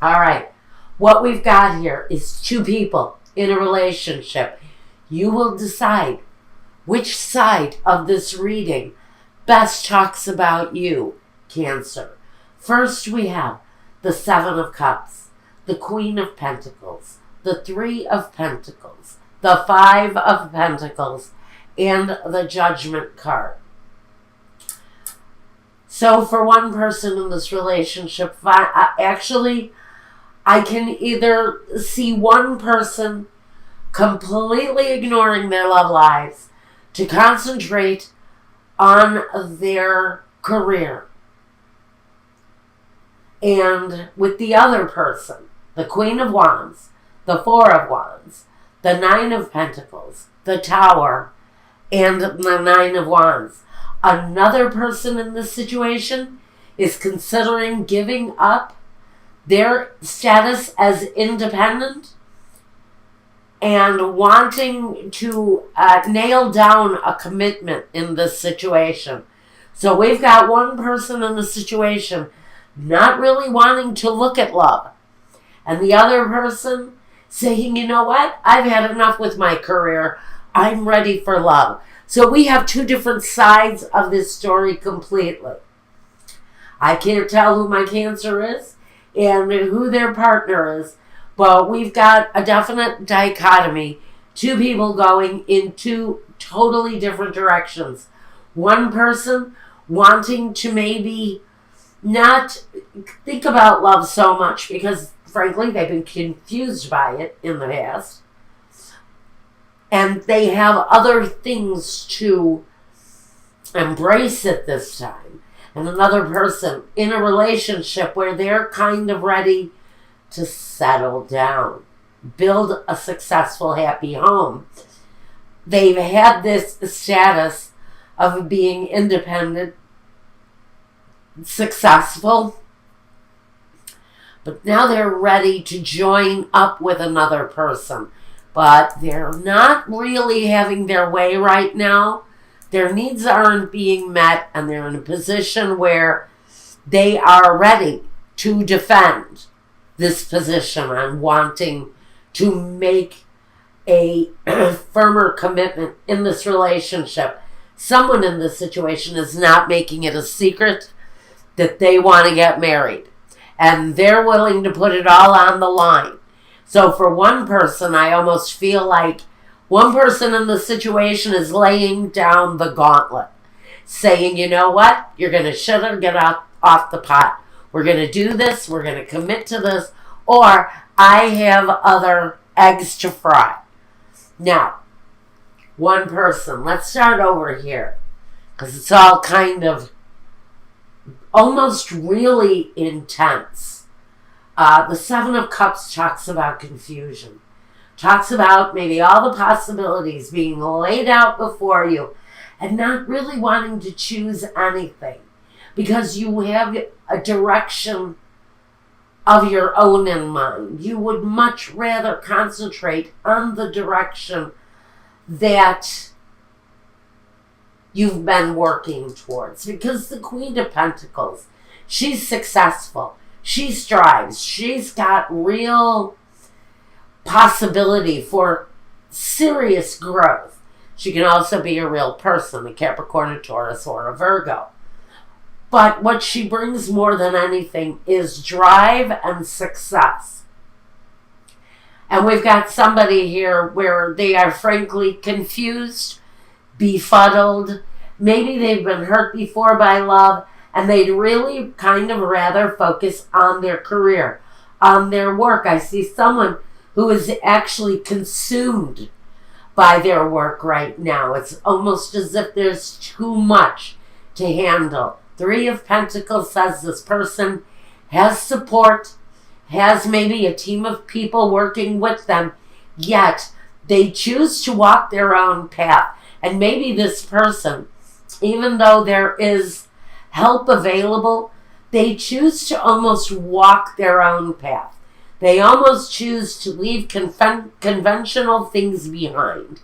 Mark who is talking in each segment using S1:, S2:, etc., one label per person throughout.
S1: All right. What we've got here is two people in a relationship. You will decide which side of this reading best talks about you, Cancer. First, we have the Seven of Cups, the Queen of Pentacles, the Three of Pentacles, the Five of Pentacles, and the Judgment card. So for one person in this relationship, actually, I can either see one person completely ignoring their love lives to concentrate on their career. And with the other person, the Queen of Wands, the Four of Wands, the Nine of Pentacles, the Tower, and the Nine of Wands. Another person in this situation is considering giving up their status as independent and wanting to nail down a commitment in this situation. So we've got one person in the situation not really wanting to look at love, and the other person saying, you know what, I've had enough with my career, I'm ready for love. So we have two different sides of this story completely. I can't tell who my Cancer is and who their partner is, but we've got a definite dichotomy. Two people going in two totally different directions. One person wanting to maybe not think about love so much because, frankly, they've been confused by it in the past. And they have other things to embrace at this time. And another person in a relationship where they're kind of ready to settle down, build a successful, happy home. They've had this status of being independent, successful, but now they're ready to join up with another person. But they're not really having their way right now. Their needs aren't being met, and they're in a position where they are ready to defend this position on wanting to make a firmer commitment in this relationship. Someone in this situation is not making it a secret that they want to get married, and they're willing to put it all on the line. So for one person, I almost feel like one person in the situation is laying down the gauntlet, saying, you know what, you're going to shut it, get off the pot. We're going to do this, we're going to commit to this, or I have other eggs to fry. Now, one person, let's start over here, because it's all kind of almost really intense. The Seven of Cups talks about confusion. Talks about maybe all the possibilities being laid out before you and not really wanting to choose anything because you have a direction of your own in mind. You would much rather concentrate on the direction that you've been working towards. Because the Queen of Pentacles, she's successful. She strives. She's got real possibility for serious growth. She can also be a real person, a Capricorn, a Taurus, or a Virgo. But what she brings more than anything is drive and success. And we've got somebody here where they are frankly confused, befuddled. Maybe they've been hurt before by love, and they'd really kind of rather focus on their career, on their work. I see someone who is actually consumed by their work right now. It's almost as if there's too much to handle. Three of Pentacles says this person has support, has maybe a team of people working with them, yet they choose to walk their own path. And maybe this person, even though there is help available, they choose to almost walk their own path. They almost choose to leave conventional things behind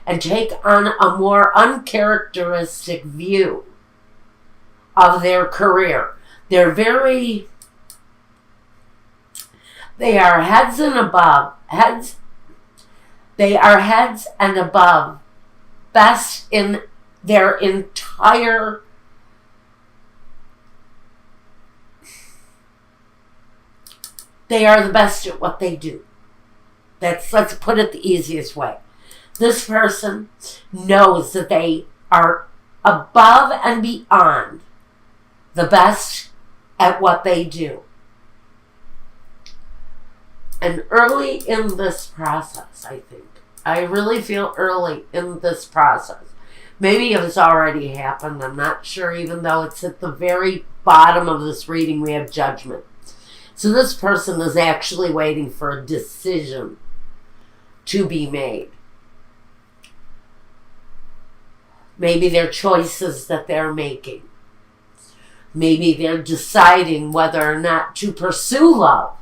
S1: and take on a more uncharacteristic view of their career. They're very They are heads and above, heads, they are heads and above, best in their entire they are the best at what they do. Let's put it the easiest way. This person knows that they are above and beyond the best at what they do. And early in this process, I really feel early in this process. Maybe it has already happened. I'm not sure, even though it's at the very bottom of this reading, we have judgment. So this person is actually waiting for a decision to be made. Maybe they're choices that they're making. Maybe they're deciding whether or not to pursue love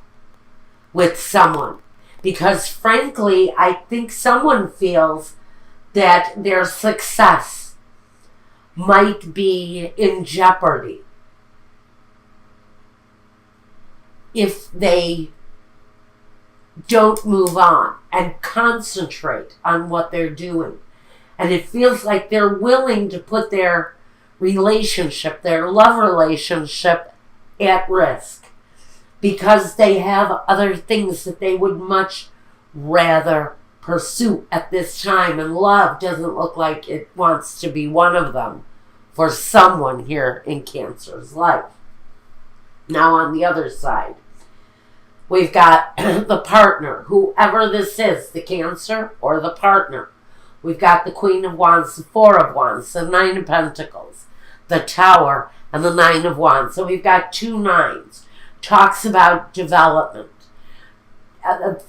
S1: with someone. Because frankly, I think someone feels that their success might be in jeopardy if they don't move on and concentrate on what they're doing. And it feels like they're willing to put their relationship, their love relationship, at risk because they have other things that they would much rather pursue at this time. And love doesn't look like it wants to be one of them for someone here in Cancer's life. Now on the other side, we've got the partner, whoever this is, the Cancer or the partner. We've got the Queen of Wands, the Four of Wands, the Nine of Pentacles, the Tower, and the Nine of Wands. So we've got 2 nines. Talks about development.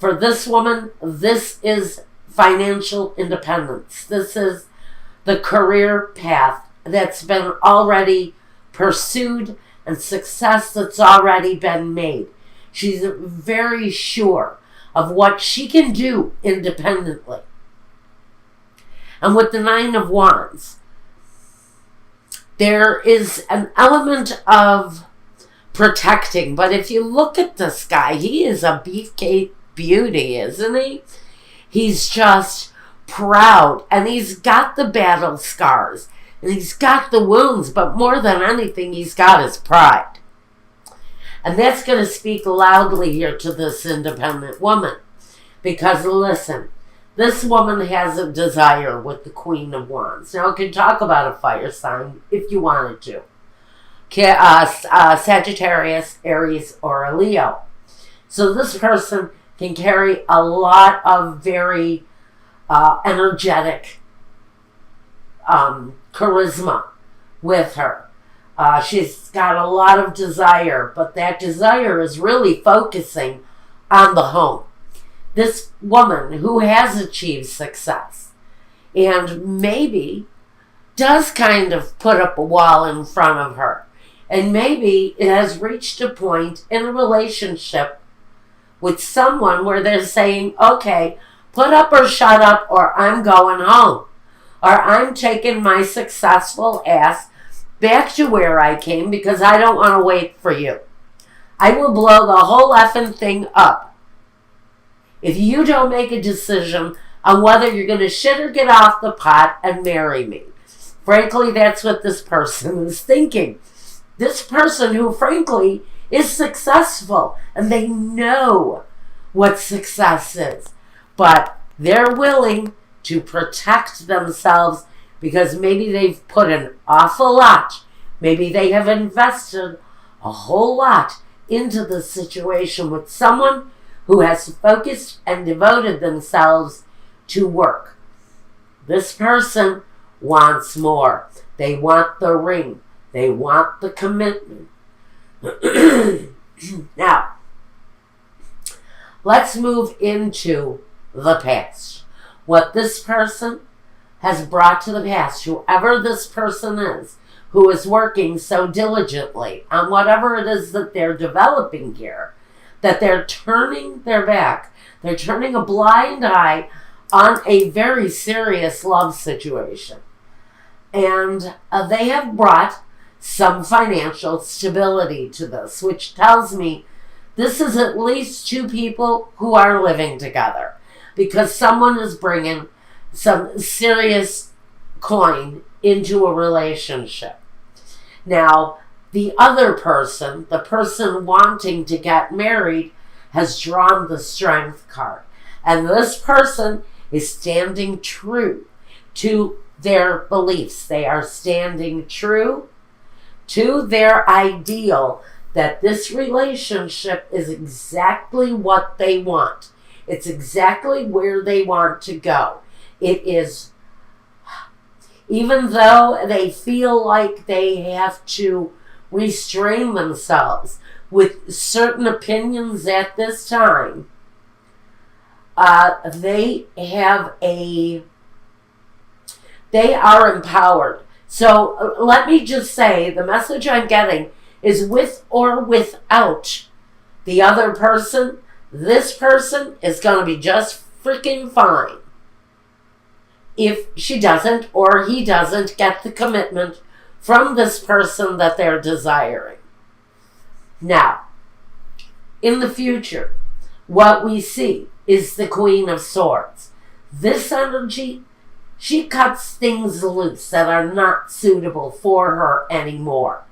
S1: For this woman, this is financial independence. This is the career path that's been already pursued and success that's already been made. She's very sure of what she can do independently. And with the Nine of Wands, there is an element of protecting. But if you look at this guy, he is a beefcake beauty, isn't he? He's just proud. And he's got the battle scars. And he's got the wounds. But more than anything, he's got his pride. And that's going to speak loudly here to this independent woman. Because listen, this woman has a desire with the Queen of Wands. Now, I can talk about a fire sign if you wanted to. Sagittarius, Aries, or a Leo. So this person can carry a lot of very energetic charisma with her. She's got a lot of desire, but that desire is really focusing on the home. This woman who has achieved success and maybe does kind of put up a wall in front of her. And maybe it has reached a point in a relationship with someone where they're saying, okay, put up or shut up or I'm going home. Or I'm taking my successful ass back to where I came because I don't want to wait for you. I will blow the whole effing thing up if you don't make a decision on whether you're going to shit or get off the pot and marry me. Frankly, that's what this person is thinking. This person who, frankly, is successful. And they know what success is. But they're willing to protect themselves because maybe they've put an awful lot. Maybe they have invested a whole lot into the situation with someone who has focused and devoted themselves to work. This person wants more. They want the ring. They want the commitment. Now, let's move into the past. What this person has brought to the past, whoever this person is, who is working so diligently on whatever it is that they're developing here, that they're turning their back, they're turning a blind eye on a very serious love situation. And they have brought some financial stability to this, which tells me This is at least two people who are living together, because someone is bringing some serious coin into a relationship. Now, the other person, the person wanting to get married, has drawn the Strength card. And this person is standing true to their beliefs. They are standing true to their ideal that this relationship is exactly what they want. It's exactly where they want to go. It is, even though they feel like they have to restrain themselves with certain opinions at this time, they are empowered. So let me just say, the message I'm getting is, with or without the other person, this person is going to be just freaking fine if she doesn't or he doesn't get the commitment from this person that they're desiring. Now, in the future, what we see is the Queen of Swords. This energy, she cuts things loose that are not suitable for her anymore.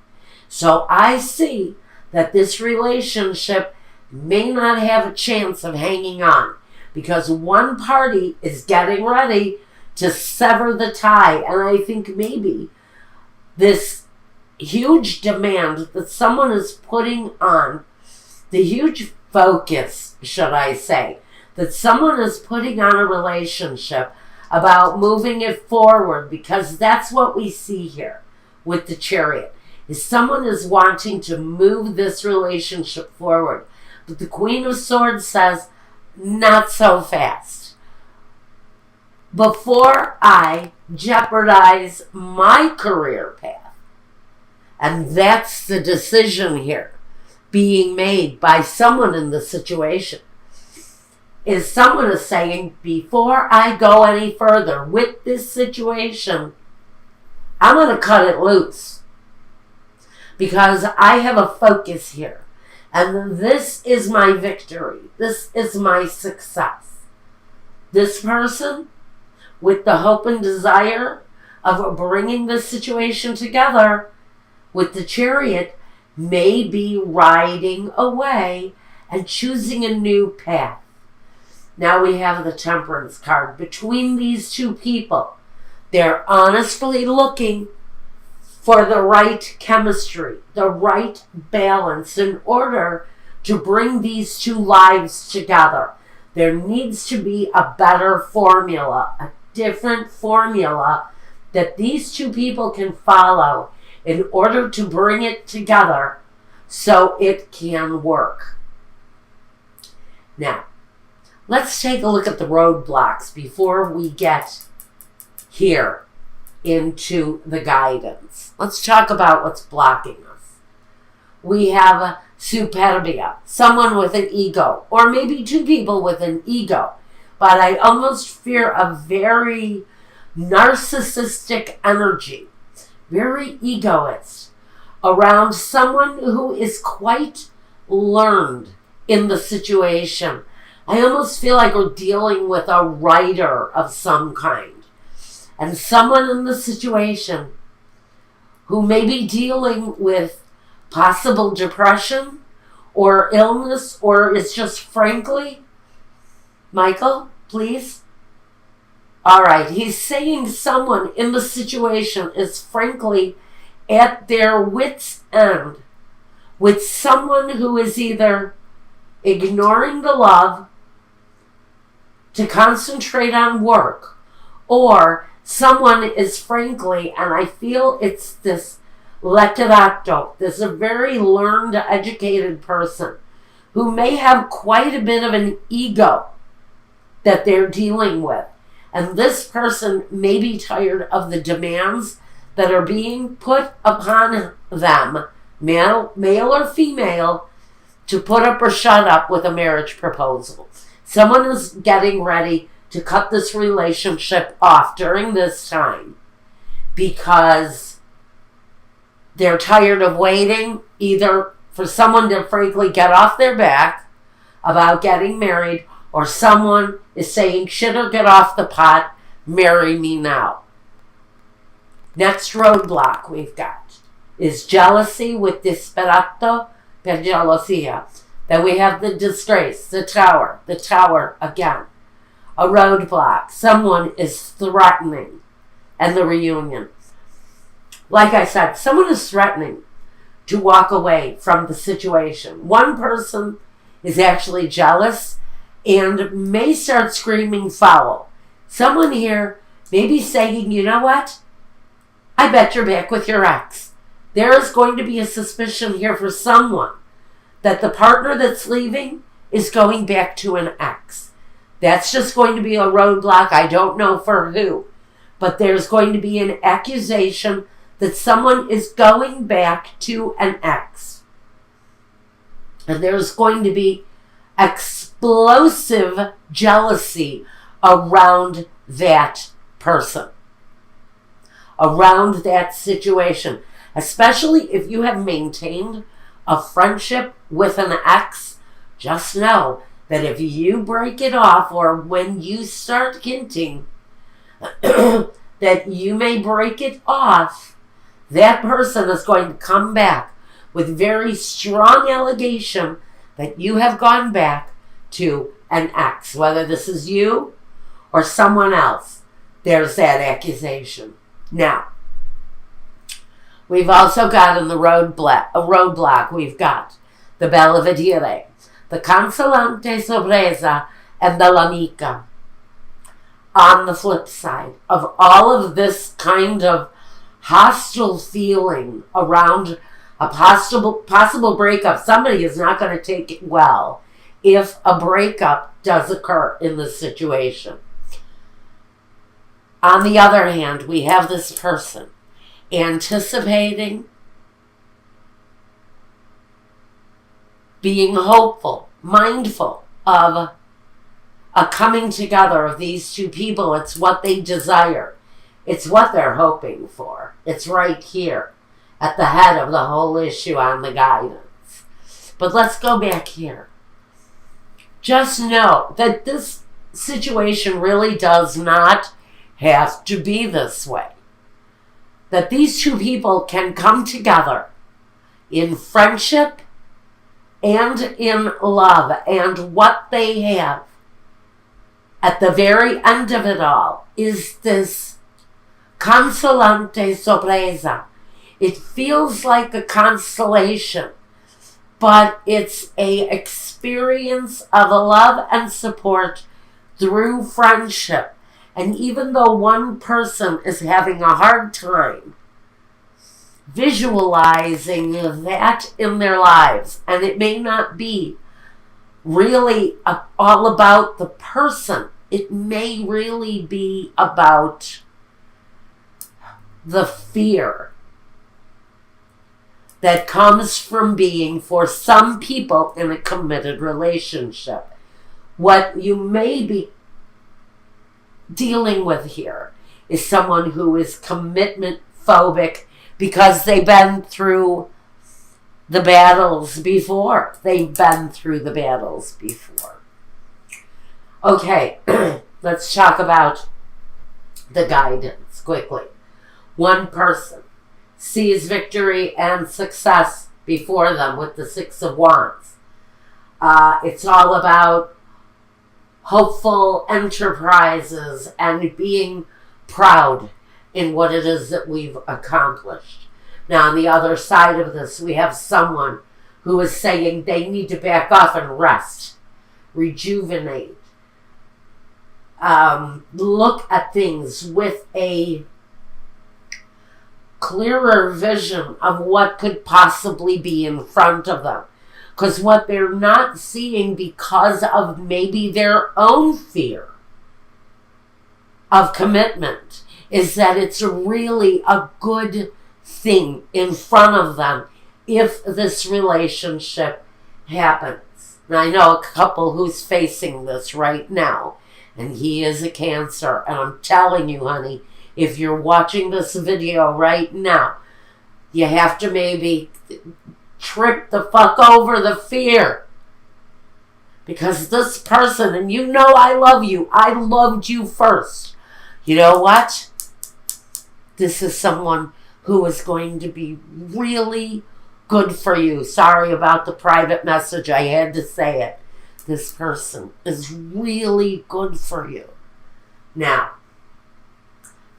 S1: So I see that this relationship may not have a chance of hanging on, because one party is getting ready to sever the tie. And I think maybe this huge demand that someone is putting on, the huge focus, should I say, that someone is putting on a relationship about moving it forward, because that's what we see here with the Chariot, is someone is wanting to move this relationship forward. But the Queen of Swords says, not so fast. Before I jeopardize my career path. And that's the decision here being made by someone in the situation. Is someone is saying, before I go any further with this situation, I'm going to cut it loose. Because I have a focus here. And this is my victory. This is my success. This person, with the hope and desire of bringing this situation together with the Chariot, may be riding away and choosing a new path. Now we have the Temperance card. Between these two people, they're honestly looking for the right chemistry, the right balance in order to bring these two lives together. There needs to be a better formula, a different formula that these two people can follow in order to bring it together so it can work. Now, let's take a look at the roadblocks before we get here into the guidance. Let's talk about what's blocking us. We have a superbia, someone with an ego, or maybe two people with an ego. But I almost fear a very narcissistic energy, very egoist, around someone who is quite learned in the situation. I almost feel like we're dealing with a writer of some kind. And someone in the situation who may be dealing with possible depression or illness, or is just frankly, Michael, please. All right, he's saying someone in the situation is frankly at their wit's end with someone who is either ignoring the love to concentrate on work, or someone is frankly, and I feel it's this letterato, this a very learned, educated person who may have quite a bit of an ego that they're dealing with. And this person may be tired of the demands that are being put upon them, male or female, to put up or shut up with a marriage proposal. Someone is getting ready to cut this relationship off during this time because they're tired of waiting, either for someone to frankly get off their back about getting married, or someone is saying, shit or get off the pot, marry me now. Next roadblock we've got is jealousy with disperato per gelosia. Then we have the disgrace, the tower again. A roadblock. Someone is threatening and the reunion. Like I said, someone is threatening to walk away from the situation. One person is actually jealous and may start screaming foul. Someone here may be saying, you know what? I bet you're back with your ex. There is going to be a suspicion here for someone that the partner that's leaving is going back to an ex. That's just going to be a roadblock. I don't know for who. But there's going to be an accusation that someone is going back to an ex. And there's going to be explosive jealousy around that person, around that situation. Especially if you have maintained a friendship with an ex, just know that if you break it off, or when you start hinting that you may break it off, that person is going to come back with very strong allegation that you have gone back to an ex. Whether this is you or someone else, there's that accusation. Now, we've also got in the roadblock, we've got the Belvedere, the Consolante Sorpresa, and the L'Amica. On the flip side of all of this kind of hostile feeling around a possible breakup, somebody is not going to take it well if a breakup does occur in this situation. On the other hand, we have this person anticipating, being hopeful, mindful of a coming together of these two people. It's what they desire. It's what they're hoping for. It's right here at the head of the whole issue on the guidance. But let's go back here. Just know that this situation really does not have to be this way. That these two people can come together in friendship and in love, and what they have at the very end of it all is this consolante sorpresa. It feels like a consolation, but it's a experience of a love and support through friendship. And even though one person is having a hard time visualizing that in their lives, and it may not be really all about the person, it may really be about the fear that comes from being, for some people, in a committed relationship. What you may be dealing with here is someone who is commitment phobic because they've been through the battles before. Okay, let's talk about the guidance quickly. One person sees victory and success before them with the Six of Wands. It's all about hopeful enterprises and being proud in what it is that we've accomplished. Now, on the other side of this, we have someone who is saying they need to back off and rest, rejuvenate, look at things with a clearer vision of what could possibly be in front of them. Because what they're not seeing, because of maybe their own fear of commitment, is that it's really a good thing in front of them if this relationship happens. And I know a couple who's facing this right now, and he is a Cancer. And I'm telling you, honey, if you're watching this video right now, you have to maybe trip the fuck over the fear. Because this person, and you know I love you. I loved you first. You know what? This is someone who is going to be really good for you. Sorry about the private message. I had to say it. This person is really good for you. Now,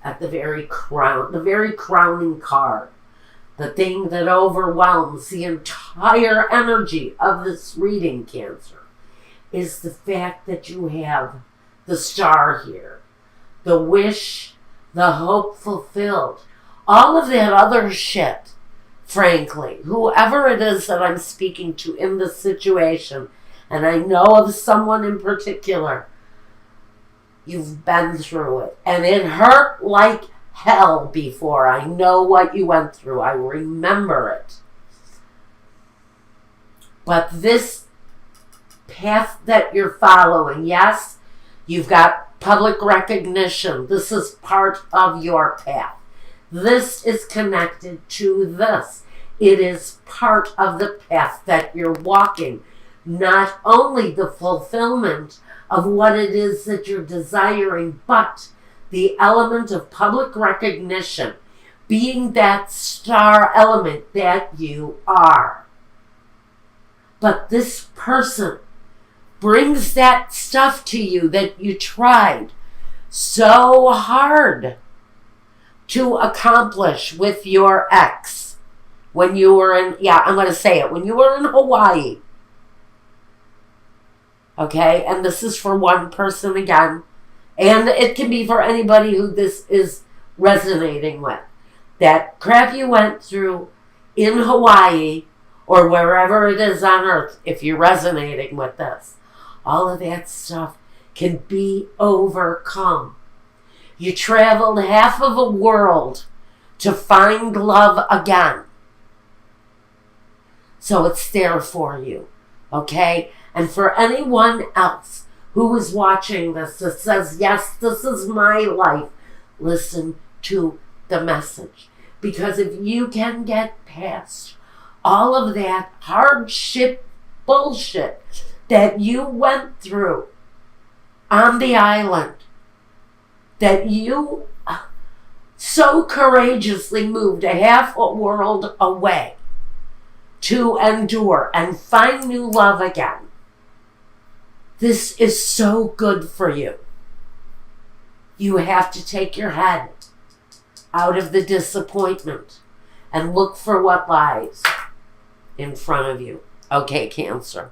S1: at the very crowning card, the thing that overwhelms the entire energy of this reading, Cancer, is the fact that you have the star here. The wish, the hope fulfilled. All of that other shit, frankly. Whoever it is that I'm speaking to in this situation, and I know of someone in particular, you've been through it. And it hurt like hell before. I know what you went through. I remember it. But this path that you're following, yes, you've got public recognition. This is part of your path. This is connected to this. It is part of the path that you're walking. Not only the fulfillment of what it is that you're desiring, but the element of public recognition, being that star element that you are. But this person brings that stuff to you that you tried so hard to accomplish with your ex when you were in, I'm going to say it, when you were in Hawaii. Okay, and this is for one person again, and it can be for anybody who this is resonating with. That crap you went through in Hawaii or wherever it is on earth, if you're resonating with this, all of that stuff can be overcome. You traveled half of a world to find love again. So it's there for you, okay? And for anyone else who is watching this that says, yes, this is my life, listen to the message. Because if you can get past all of that hardship bullshit that you went through on the island, that you so courageously moved a half a world away to endure and find new love again, this is so good for you. You have to take your head out of the disappointment and look for what lies in front of you. Okay, Cancer.